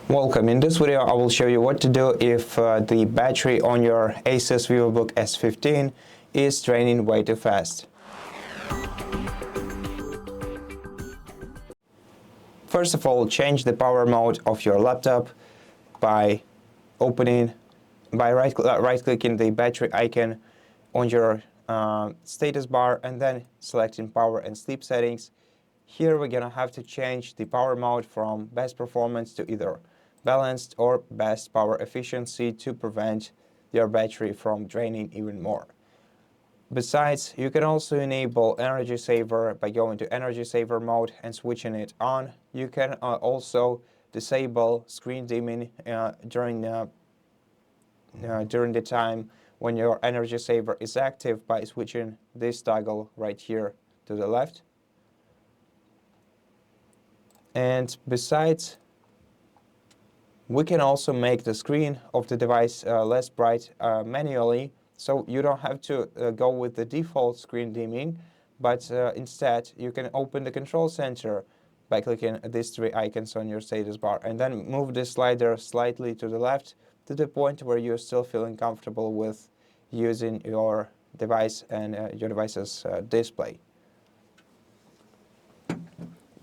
Welcome. In this video I will show you what to do if the battery on your ASUS VivoBook S15 is draining way too fast. First of all, change the power mode of your laptop by right-clicking the battery icon on your status bar and then selecting power and sleep settings. Here we're gonna have to change the power mode from best performance to either balanced or best power efficiency to prevent your battery from draining even more. Besides, you can also enable energy saver by going to energy saver mode and switching it on. You can also disable screen dimming during the time when your energy saver is active by switching this toggle right here to the left. And besides, we can also make the screen of the device less bright manually, so you don't have to go with the default screen dimming, but instead you can open the control center by clicking these three icons on your status bar and then move this slider slightly to the left to the point where you're still feeling comfortable with using your device and your device's display.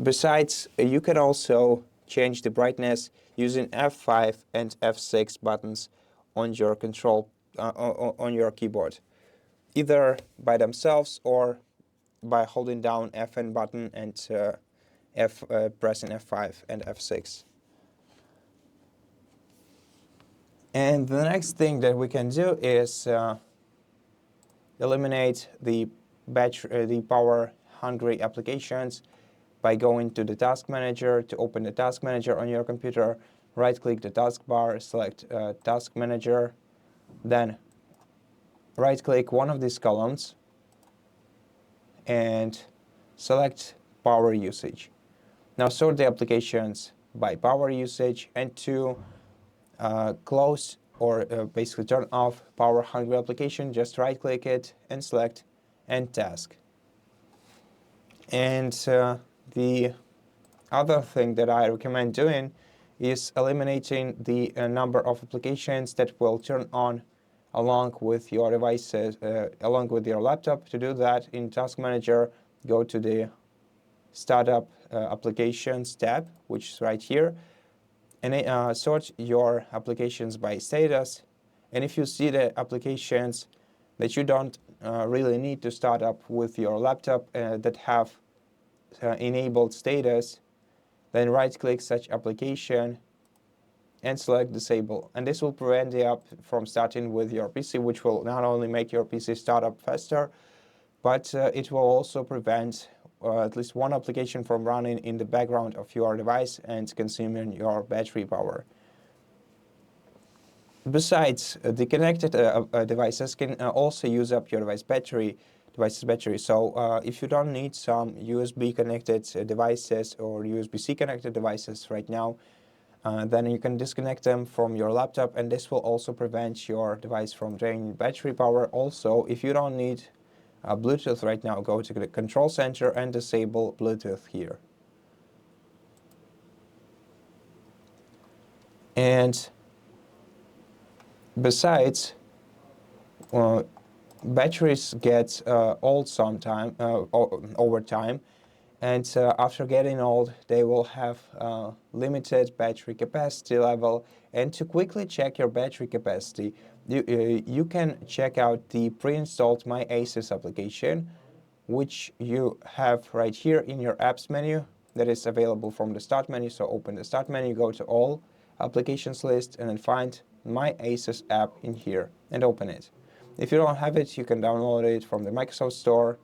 Besides, you can also change the brightness using F5 and F6 buttons on your control on your keyboard, either by themselves or by holding down Fn button and pressing F5 and F6. And the next thing that we can do is eliminate the power-hungry applications by going to the Task Manager. To open the Task Manager on your computer, right-click the taskbar, select Task Manager, then right-click one of these columns and select Power Usage. Now sort the applications by power usage, and to close or basically turn off power-hungry application, just right-click it and select End Task. And the other thing that I recommend doing is eliminating the number of applications that will turn on along with your devices, along with your laptop. To do that, in Task Manager, go to the Startup Applications tab, which is right here, and sort your applications by status. And if you see the applications that you don't really need to start up with your laptop that have enabled status, then right-click such application and select Disable. And this will prevent the app from starting with your PC, which will not only make your PC start up faster, but it will also prevent at least one application from running in the background of your device and consuming your battery power. Besides, the connected devices can also use up your device's battery. So if you don't need some USB connected devices or USB-C connected devices right now, then you can disconnect them from your laptop, and this will also prevent your device from draining battery power. Also, if you don't need Bluetooth right now, go to the Control Center and disable Bluetooth here. And besides, batteries get old sometime over time, and after getting old, they will have limited battery capacity level. And to quickly check your battery capacity, you can check out the pre-installed MyASUS application, which you have right here in your Apps menu. That is available from the Start menu. So open the Start menu, go to All Applications list, and then find MyASUS app in here and open it. If you don't have it, you can download it from the Microsoft Store.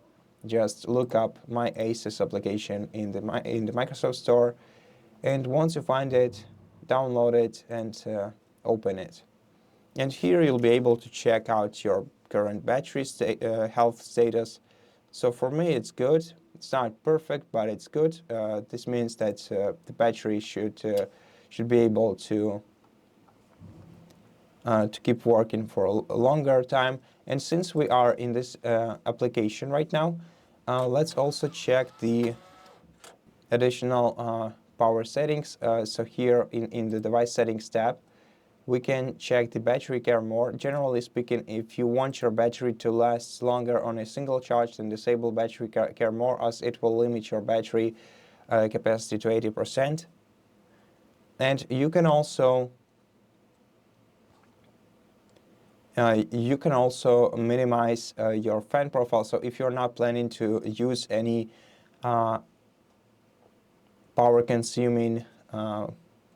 Just look up MyASUS application in the Microsoft Store, and once you find it, download it and open it. And here you'll be able to check out your current battery health status. So for me, it's good. It's not perfect, but it's good. This means that the battery should be able to keep working for a longer time. And since we are in this application right now, let's also check the additional power settings. So here in the device settings tab, we can check the battery care mode. Generally speaking, if you want your battery to last longer on a single charge, then disable battery care mode, as it will limit your battery capacity to 80%. And you can also minimize your fan profile. So if you're not planning to use any power-consuming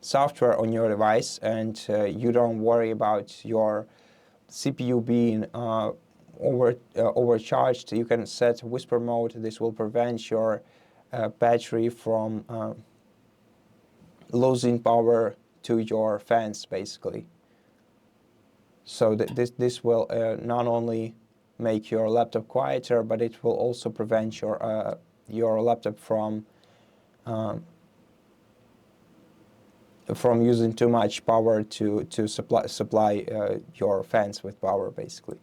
software on your device, and you don't worry about your CPU being overcharged, you can set whisper mode. This will prevent your battery from losing power to your fans, basically. So this will not only make your laptop quieter, but it will also prevent your laptop from using too much power to supply your fans with power, basically.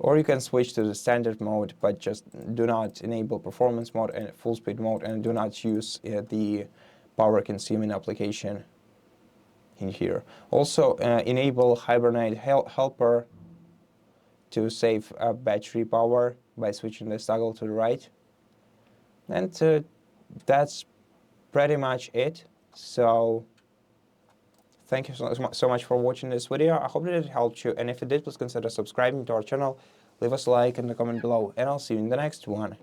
Or you can switch to the standard mode, but just do not enable performance mode and full speed mode, and do not use the power consuming application in here. Also enable Hibernate Helper to save battery power by switching the toggle to the right. And that's pretty much it. So thank you so much for watching this video. I hope that it helped you, and if it did, please consider subscribing to our channel, leave us a like and a comment below, and I'll see you in the next one.